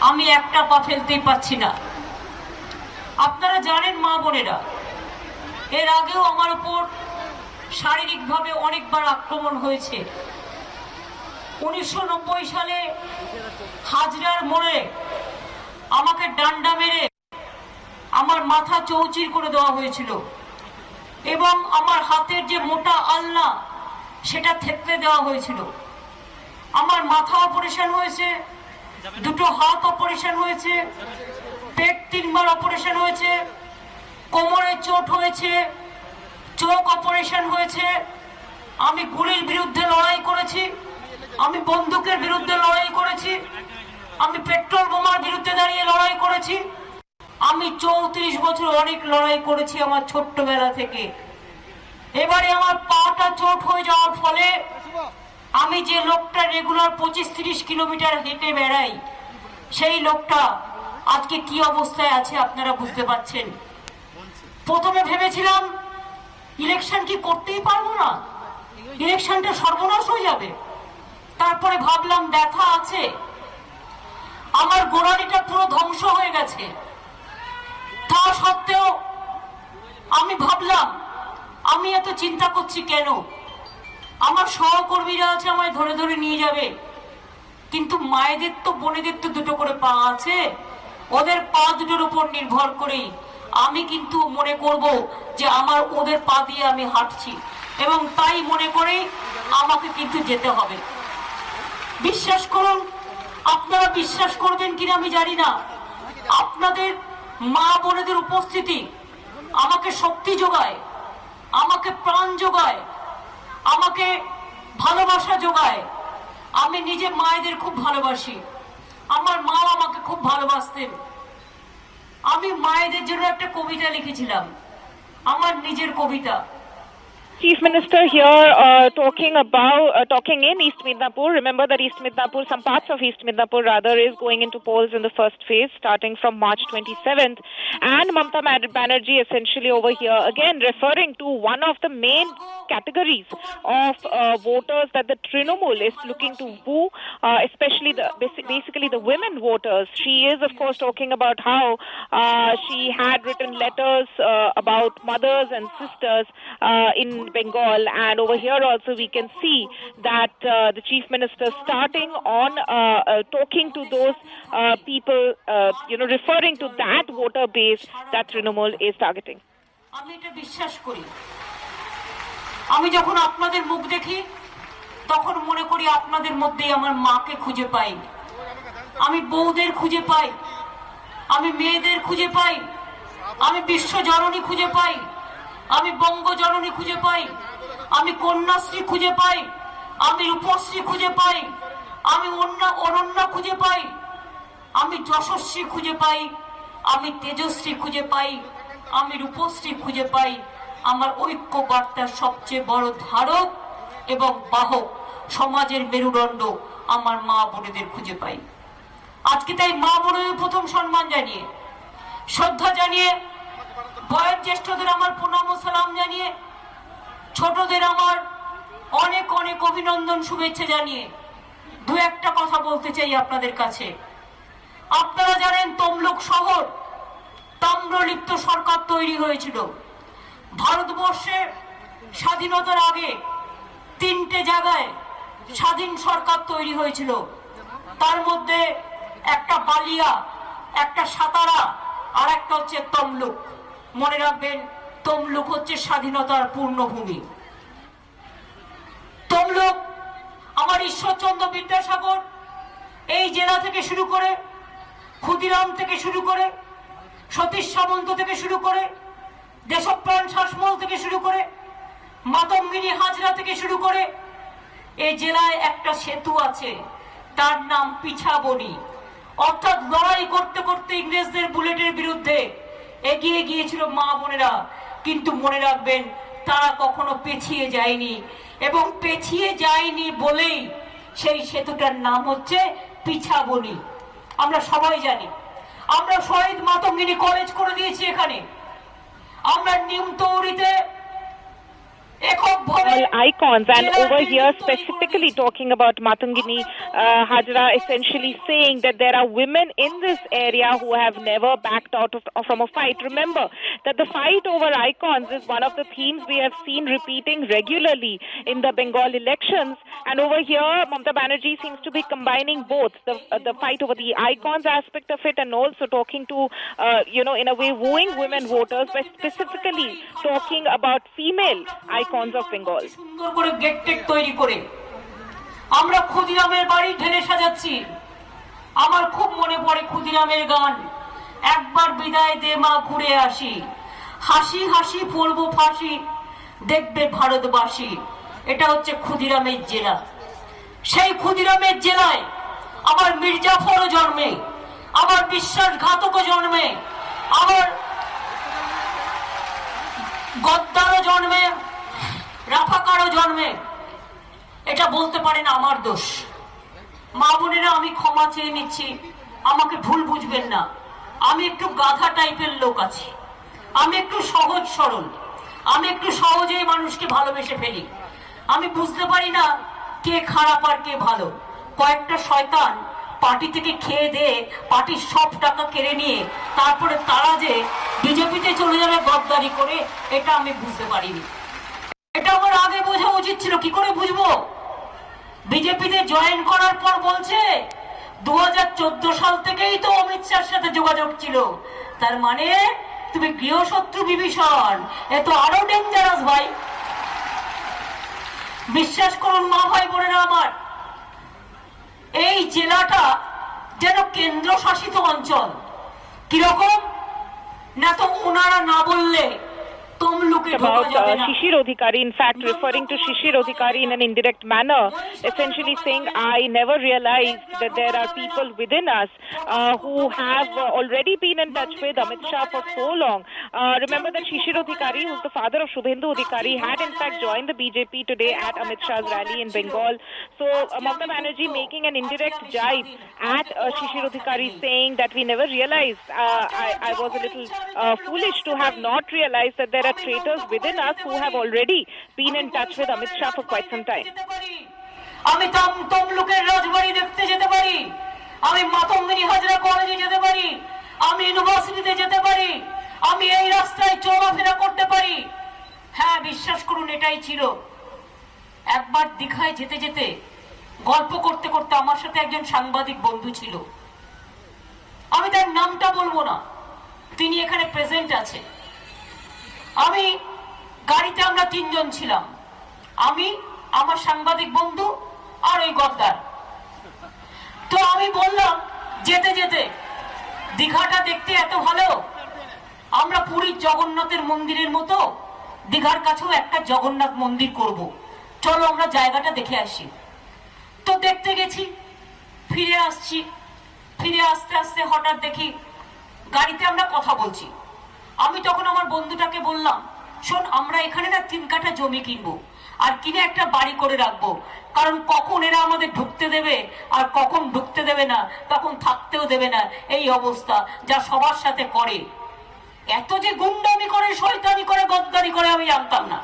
আমি একটা পা ফেলতেই পাচ্ছি না। আপনারা জানেন মা বোনেরা, এর আগেও আমার উপর শারীরিকভাবে অনেকবার আক্রমণ হয়েছে। 1990 সালে হাজরার মোড়ে আমাকে ডান্ডা মেরে আমার মাথা চৌচির করে দেওয়া হয়েছিল এবং আমার হাতের যে মোটা আলনা সেটা থেতলে দেওয়া হয়েছিল। আমার মাথা অপারেশন হয়েছে, দুটো হাত অপারেশন হয়েছে, পেট 3 বার অপারেশন হয়েছে, কোমরে চোট হয়েছে, চোখ অপারেশন হয়েছে। আমি গুলির বিরুদ্ধে লড়াই করেছি, আমি বন্দুকের বিরুদ্ধে লড়াই করেছি, আমি পেট্রোল বোমার বিরুদ্ধে দাঁড়িয়ে লড়াই করেছি। আমি 34 বছর অনেক লড়াই করেছি আমার ছোট্টবেলা থেকে। এবারে আমার পাটা চোট হয়ে যাওয়ার ফলে আমি যে লোকটা রেগুলার 25-30 কিলোমিটার হেঁটে বেড়াই, সেই লোকটা আজকে কি অবস্থায় আছে আপনারা বুঝতে পারছেন। প্রথমে ভেবেছিলাম ইলেকশন কি করতেই পারবো না, ইলেকশনটা সর্বনাশ হয়ে যাবে। তারপরে ভাবলাম ব্যথা আছে, আমার গোড়ালিটা পুরো ধ্বংস হয়ে গেছে। তা সত্ত্বেও আমি ভাবলাম আমি এত চিন্তা করছি কেন, আমার সহকর্মীরা আছে আমায় ধরে ধরে নিয়ে যাবে, কিন্তু মায়েদের তো বোনেদের তো দুটো করে পা আছে, ওদের পা দুটোর উপর নির্ভর করেই আমি কিন্তু মনে করব যে আমার ওদের পা দিয়ে আমি হাঁটছি এবং তাই মনে করেই আমাকে কিন্তু যেতে হবে। বিশ্বাস করুন, আপনারা বিশ্বাস করবেন কিনা আমি জানি না, আপনাদের মা বোনেদের উপস্থিতি আমাকে শক্তি যোগায়, আমাকে প্রাণ যোগায়, আমাকে ভালোবাসা যোগায়। আমি নিজে মায়েদের খুব ভালোবাসি, আমার মা আমাকে খুব ভালোবাসতেন। আমি মায়েদের জন্য একটা কবিতা লিখেছিলাম, আমার নিজের কবিতা। Chief Minister here talking in East Midnapur. Remember that East Midnapur, some parts of East Midnapur rather, is going into polls in the first phase starting from March 27th. And Mamata Banerjee essentially over here again referring to one of the main categories of voters that the Trinamool is looking to woo, especially basically the women voters. She is of course talking about how she had written letters about mothers and sisters in Bengal, and over here also we can see that the Chief Minister starting on talking to those people, referring to that voter base that Trinamool is targeting. আমি এটা বিশ্বাস করি, আমি যখন আপনাদের মুখ দেখি তখন মনে করি আপনাদের মধ্যেই আমার মাকে খুঁজে পাই, আমি বউদের খুঁজে পাই, আমি মেয়েদের খুঁজে পাই, আমি বিশ্বজননী খুঁজে পাই, আমি বঙ্গজননী খুঁজে পাই, আমি কন্যাশ্রী খুঁজে পাই, আমি রূপশ্রী খুঁজে পাই, আমি অনন্যা খুঁজে পাই, আমি যশস্বী খুঁজে পাই, আমি তেজস্বী খুঁজে পাই, আমি রূপশ্রী খুঁজে পাই। আমার ঐক্য বার্তার সবচেয়ে বড় ধারক এবং বাহক, সমাজের মেরুদণ্ড আমার মা বোনেদের খুঁজে পাই। আজকে তাই মা বোনেদের প্রথম সম্মান জানিয়ে, শ্রদ্ধা জানিয়ে, বয়োজ্যেষ্ঠদের আমার প্রণাম ও সালাম জানিয়ে, ছোটদের আমার অনেক অনেক অভিনন্দন শুভেচ্ছা জানিয়ে দু একটা কথা বলতে চাই আপনাদের কাছে। আপনারা জানেন তমলুক শহর তাম্রলিপ্ত সরকার তৈরি হয়েছিল। ভারতবর্ষে স্বাধীনতার আগে 3টে জায়গায় স্বাধীন সরকার তৈরি হয়েছিল, তার মধ্যে একটা বালিয়া, একটা সাতারা, আর একটা হচ্ছে তমলুক। মনে রাখবেন, তমলুক হচ্ছে স্বাধীনতার পূর্ণভূমি। তমলুক আমার ঈশ্বরচন্দ্র বিদ্যাসাগর এই জেলা থেকে শুরু করে, ক্ষুদিরাম থেকে শুরু করে, সতীশ সামন্ত থেকে শুরু করে, দেশপ্রাণ শাসমল থেকে শুরু করে, মাতঙ্গিনী হাজরা থেকে শুরু করে, এই জেলায় একটা সেতু আছে, তার নাম পিছাবনি। অর্থাৎ লড়াই করতে করতে ইংরেজদের বুলেটের বিরুদ্ধে এগিয়ে গিয়েছিল মা বোনেরা, কিন্তু মনে রাখবেন তারা কখনো পেছিয়ে যায়নি, এবং পেছিয়ে যায়নি বলেই সেই সেতুটার নাম হচ্ছে পিছাবনি। আমরা সবাই জানি, আমরা শহীদ মাতঙ্গিনী কলেজ করে দিয়েছি এখানে, আমরা নিমতৌরিতে all icons, and over here specifically talking about Matangini Hajra, essentially saying that there are women in this area who have never backed out from a fight. Remember that the fight over icons is one of the themes we have seen repeating regularly in the Bengal elections, and over here Mamata Banerjee seems to be combining both the fight over the icons aspect of it and also talking to in a way wooing women voters by specifically talking about female icons of Bengal. সুন্দর করে gate TET তৈরি করে আমরা ক্ষুদিরামের বাড়ি ঢেলে সাজাচ্ছি। আমার খুব মনে পড়ে ক্ষুদিরামের গান, একবার বিদায় দে মা ঘুরে আসি, হাসি হাসি পড়বো ফাঁসি দেখবে ভারতবাসী। এটা হচ্ছে ক্ষুদিরামের জেলা। সেই ক্ষুদিরামের জেলায় আমার মির্জাফরও জন্মে, আমার বিশ্বাসঘাতকও জন্মে, আমার গদ্দারও জন্মে, রাফাকারও জন্মে। এটা বলতে পারেন আমার দোষ। মা বোনেরা আমি ক্ষমা চেয়ে নিচ্ছি, আমাকে ভুল বুঝবেন না। আমি একটু গাধা টাইপের লোক আছি, আমি একটু সহজ সরল, আমি একটু সহজেই মানুষকে ভালোবেসে ফেলি। আমি বুঝতে পারি না কে খারাপ আর কে ভালো। কয়েকটা শয়তান পার্টি থেকে খেয়ে দিয়ে পার্টির সব টাকা কেড়ে নিয়ে তারপরে তারা যে বিজেপিতে চলে যাবে গদ্দারি করে, এটা আমি বুঝতে পারিনি। এটা আমার আগে বোঝা উচিত ছিল। কি করে বুঝবো? বিজেপিতে জয়েন করার পর বলছে 2014 সাল থেকেই তো অমিত শাহর সাথে যোগাযোগ ছিল। তার মানে তুমি গৃহশত্রু বিভীষণ, এ তো আরো ডেঞ্জারাস ভাই। বিশ্বাস করুন মা ভাই বোনেরা আমার, এই জেলাটা যেন কেন্দ্র শাসিত অঞ্চল। কিরকম না, তো ওনারা না বললে about Shishir Adhikari, in fact referring to Shishir Adhikari in an indirect manner, essentially saying, I never realized that there are people within us who have already been in touch with Amit Shah for so long. Remember that Shishir Adhikari, who's the father of Shubhendu Adhikari, had in fact joined the BJP today at Amit Shah's rally in Bengal. So Mamata Banerjee making an indirect jibe at Shishir Adhikari, saying that we never realized, I was a little foolish to have not realized that there are traitors within us who have already been in touch with Amit Shah for quite some time. আমি তমলুকের রাজবাড়ি দেখতে যেতে পারি, আমি মাতঙ্গিনী হাজরা কলেজে যেতে পারি, আমি ইউনিভার্সিটিতে যেতে পারি, আমি এই রাস্তায় চলাফেরা করতে পারি। হ্যাঁ, বিশ্বাস করুন এটাই ছিল। একবার দীঘায় যেতে যেতে গল্প করতে করতে আমার সাথে একজন সাংবাদিক বন্ধু ছিল, আমি তার নামটা বলবো না, তিনি এখানে প্রেজেন্ট আছে। আমি গাড়িতে আমরা তিনজন ছিলাম, আমি, আমার সাংবাদিক বন্ধু আর ওই গদ্দার। তো আমি বললাম যেতে যেতে, দীঘাটা দেখতে এত ভালো, আমরা পুরীর জগন্নাথের মন্দিরের মতো দীঘার কাছেও একটা জগন্নাথ মন্দির করব, চলো আমরা জায়গাটা দেখে আসি। তো দেখতে গেছি, ফিরে আসছি, ফিরে আসতে আসতে হঠাৎ দেখি গাড়িতে আমরা কথা বলছি। আমি তখন আমার বন্ধুটাকে বললাম, শোন আমরা এখানে না 3 কাঠা জমি কিনবো আর কিনে একটা বাড়ি করে রাখবো, কারণ কখন এরা আমাদের ঢুকতে দেবে আর কখন ঢুকতে দেবে না, তখন থাকতেও দেবে না। এই অবস্থা যা সবার সাথে করে। এত যে গুন্ডামি করে, শয়তানি করে, গদ্দারি করে আমি জানতাম না।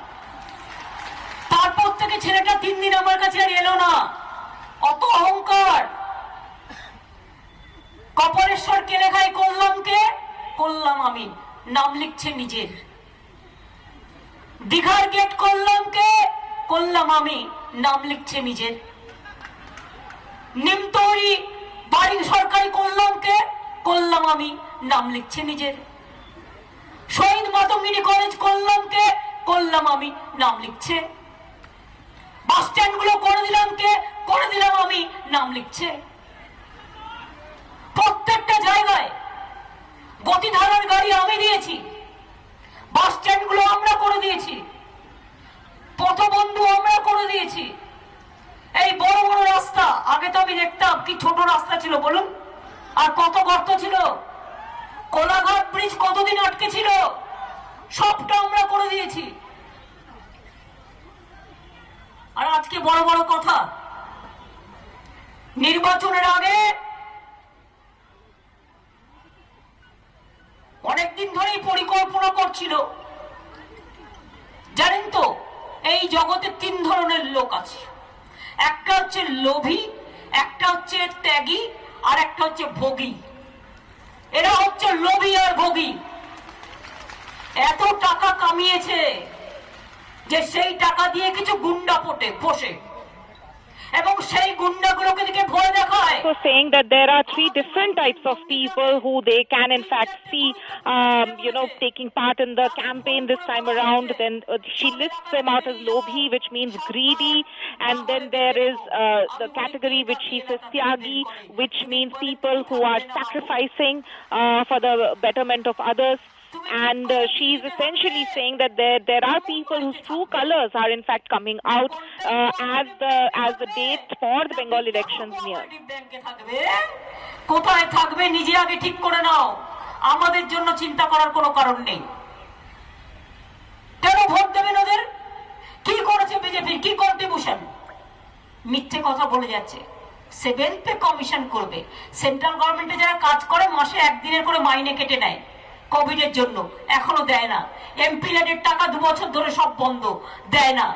তারপর থেকে ছেলেটা 3 দিন আমার কাছে আর এলো না। অত অহংকার। কপালেশ্বর কেলেখাই করলাম কে? করলাম আমি, নাম লিখছে নিজের। দীঘার গেট করলাম কে? করলাম আমি, নাম লিখছে নিজের। নিমতৌরি বাড়ি সরকারি করলাম কে? করলাম আমি, নাম লিখছে নিজের। শহীদ মাতঙ্গিনী কলেজ করলাম কে? করলাম আমি, নাম লিখছে। বাস স্ট্যান্ড গুলো করে দিলাম কে? করে দিলাম আমি, নাম লিখছে। প্রত্যেকটা জায়গায় গতিধারার গাড়ি আমি দিয়েছি, বাস স্ট্যান্ড গুলো আমরা করে দিয়েছি, পথবন্ধু আমরা করে দিয়েছি। এই বড় বড় রাস্তা, আগে তো আমি দেখতাম কি ছোট রাস্তা ছিল বলুন, আর কত গর্ত ছিল। কোলাঘাট ব্রিজ কতদিন আটকে ছিল, সবটা আমরা করে দিয়েছি। আর আজকে বড় বড় কথা। নির্বাচনের আগে অনেকদিন ধরেই পরিকল্পনা করছিল, জানেন তো এই জগতে তিন ধরনের লোক আছে, একটা হচ্ছে লোভী, একটা হচ্ছে ত্যাগী, আর একটা হচ্ছে ভোগী। এরা হচ্ছে লোভী আর ভোগী। এত টাকা কামিয়েছে যে সেই টাকা দিয়ে কিছু গুন্ডা পোষে এবং সেই গুন্ডাগুলোকে দিকে ভয় দেখায়। So saying that there are three different types of people who they can in fact see, taking part in the campaign this time around. Then she lists them out as lobhi, which means greedy, and then there is the category which she says tyagi, which means people who are sacrificing for the betterment of others. And she's essentially saying that there are people whose true colors are in fact coming out as the date for the Bengal elections near. কোথায় থাকবে নিজে আগে ঠিক করে নাও, আমাদের জন্য চিন্তা করার কোনো কারণ নেই। কেন ভোট দেবেন ওদের? কি করেছে বিজেপি, কি কন্ট্রিবিউশন? মিথ্যে কথা বলে যাচ্ছে। 7th পে কমিশন করবে। সেন্ট্রাল গভর্নমেন্টে যারা কাজ করে মাসে একদিনের করে মাইনে কেটে নেয় কোভিডের জন্য, এখনো দেয় না। এমপি ল্যাডের টাকা 2 বছর ধরে সব বন্ধ, দেয় না।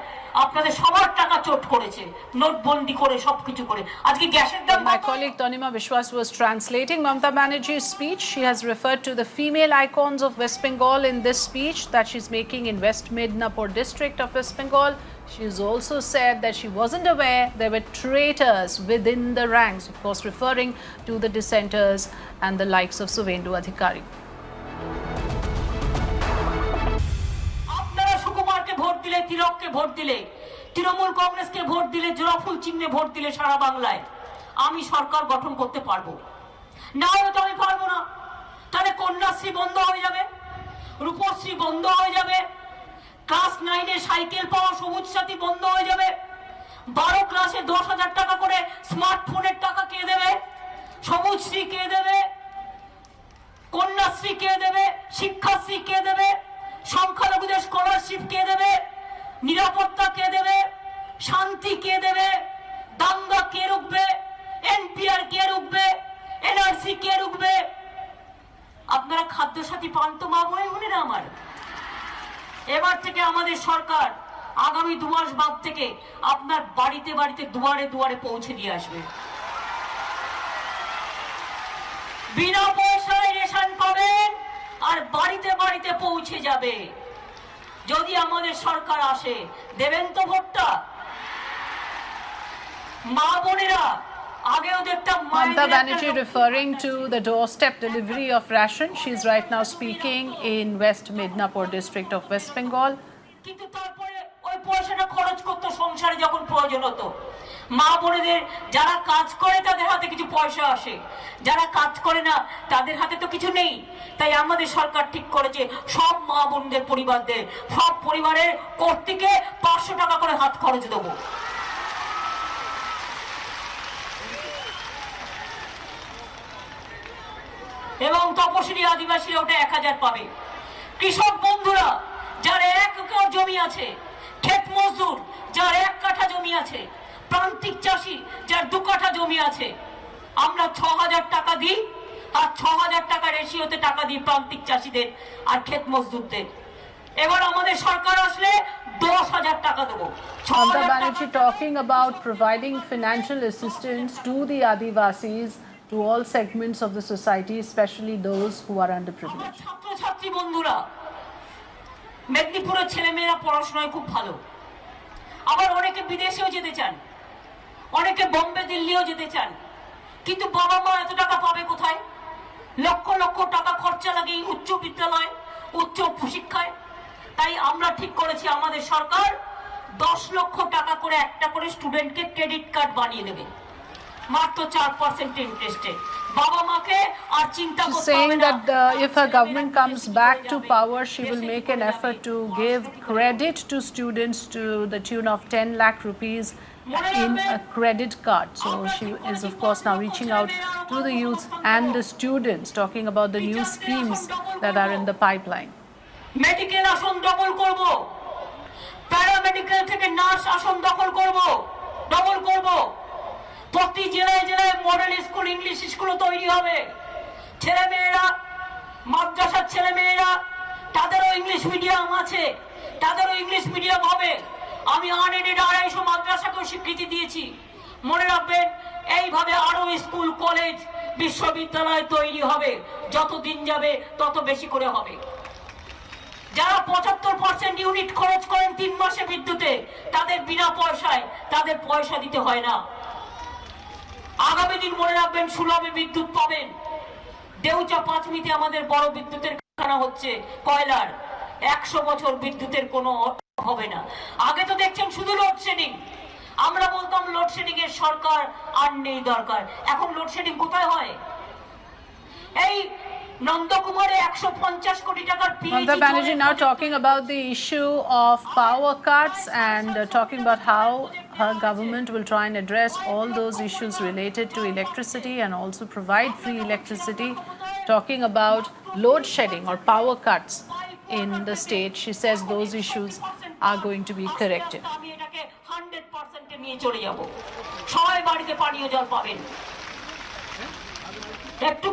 আপনাদের সবার টাকা চোট করেছে নোটবন্দি করে সবকিছু করে। আজকে গ্যাসের দাম। My colleague Tanima Vishwas was translating Mamata Banerjee's speech. She has referred to the female icons of West Bengal in this speech that she's making in West Midnapur district of West Bengal. She's also said that she wasn't aware there were traitors within the ranks, of course referring to the dissenters and the likes of Suvendu Adhikari. Vote দিলে, তিলককে vote দিলে, তৃণমূল কংগ্রেসকে vote দিলে, জোড়াফুল চিহ্নে vote দিলে সারা বাংলায় আমি সরকার গঠন করতে পারবো না? হলে তো আমি পারবো না। তাহলে কন্যাশ্রী বন্ধ হয়ে যাবে, রূপশ্রী বন্ধ হয়ে যাবে, ক্লাস 9-এ সাইকেল পাওয়া সবুজ সাথী বন্ধ হয়ে যাবে, 12 ক্লাসে 10,000 টাকা করে স্মার্টফোনের টাকা কে দেবে? সবুজশ্রী কে দেবে? কন্যাশ্রী কে দেবে? শিক্ষাশ্রী কে দেবে? সংখ্যালঘুদের স্কলারশিপ কে দেবে? নিরাপত্তা কে দেবে? শান্তি কে দেবে? দাঙ্গা কে রুখবে? এনপিআর কে রুখবে? এনআরসি কে রুখবে? আপনারা খাদ্যসাথী পান তো মা বোনেরা আমার? এবার থেকে আমাদের সরকার আগামী 2 মাস বাদ থেকে আপনার বাড়িতে বাড়িতে দুয়ারে দুয়ারে পৌঁছে দিয়ে আসবে। বিনা পয়সায় রেশন পাবেন আর বাড়িতে বাড়িতে পৌঁছে যাবে। যদি আমাদের সরকার আসে, দেবেন তো ভোটটা? মা বোনেরা আগেও দেখতাম। Mamata Banerjee referring to the doorstep delivery of ration. She's right now speaking in West Midnapur district of West Bengal. কিন্তু তারপরে ওই পয়সাটা খরচ করতে সংসারে যখন প্রয়োজন হতো, মা বোনেদের যারা কাজ করে তাদের হাতে কিছু পয়সা আসে, যারা কাজ করে না তাদের হাতে তো কিছু নেই। তাই আমাদের সরকার ঠিক করেছে সব মা বোনদের পরিবারদের, সব পরিবারের কর্তৃকে 500 টাকা করে হাত খরচ দেবো। এবং তপশিলি আদিবাসীরা ওটা 1000 পাবে। কৃষক বন্ধুরা যার 1 একর জমি আছে, ক্ষেত মজদুর যার 1 কাঠা জমি আছে, প্রান্তিক চাষি যার 2 কাঠা জমি আছে, আমরা 6000 টাকা দিই আর 6000 টাকা রেশিওতে টাকা দিই প্রান্তিক চাষিদের আর ক্ষেত মজদুরদের। এবার আমাদের সরকার আসলে 10,000 টাকা দেবো। Mamata Banerjee talking about providing financial assistance to the Adivasis, to all segments of the society, especially those who are underprivileged. ছাত্রছাত্রী বন্ধুরা, মেদিনীপুরের ছেলেমেয়েরা পড়াশোনায় খুব ভালো, আবার অনেকে বিদেশেও যেতে চান, অনেকে বোম্বে দিল্লিও যেতে চান, কিন্তু বাবা মা এত টাকা পাবে কোথায়? লক্ষ লক্ষ টাকা খরচা লাগে উচ্চ বিদ্যালয়, উচ্চ শিক্ষায়। তাই আমরা ঠিক করেছি আমাদের সরকার 10 লক্ষ টাকা করে একটা করে স্টুডেন্টকে ক্রেডিট কার্ড বানিয়ে দেবে, মাত্র 4% ইন্টারেস্টে। বাবা মাকে আর চিন্তা করতে হবে না। Saying that if her government comes back to power, she will make an effort to give credit to students to the tune of 10 lakh rupees in a credit card. So she is of course now reaching out to the youth and the students, talking about the new schemes that are in the pipeline. Medical আসন double করব, paramedical থেকে nurse আসন double করব। প্রতি জেলায় জেলায় model school, English school তৈরি হবে। ছেলেমেয়েরা, মাদ্রাসার ছেলেমেয়েরা, তাদেরও ইংলিশ মিডিয়াম আছে, তাদেরও ইংলিশ মিডিয়াম হবে। আমি আনএডেড 250 মাদ্রাসাকেও স্বীকৃতি দিয়েছি। মনে রাখবেন, এইভাবে আরো স্কুল, কলেজ, বিশ্ববিদ্যালয় তৈরি হবে। যত দিন যাবে তত বেশি করে হবে। যারা 75% ইউনিট খরচ করেন 3 মাসে বিদ্যুতে, তাদের বিনা পয়সায়, তাদের পয়সা দিতে হয় না। আগামী দিন মনে রাখবেন, সুলভে বিদ্যুৎ পাবেন। দেউচা পাঁচমিতে আমাদের বড় বিদ্যুতের কারখানা হচ্ছে কয়লার। 100 বছর বিদ্যুতের কোনো হবে না। আগে তো দেখছেন শুধু লোডশেডিং। আমরা বলতাম লোডশেডিং এর সরকার আর নেই দরকার। এখন লোডশেডিং কোথায় হয়? এই নন্দকুমারে 150 কোটি টাকার Mamata Banerjee now talking about the issue of power cuts and talking about how her government will try and address all those issues related to electricity and also provide free electricity. Talking about load shedding or power cuts in the state, she says those issues are going to be corrected. আমি এটাকে 100% নিয়ে চলে যাব। সবাই বাড়িতে পানীয় জল পাবেন। একটু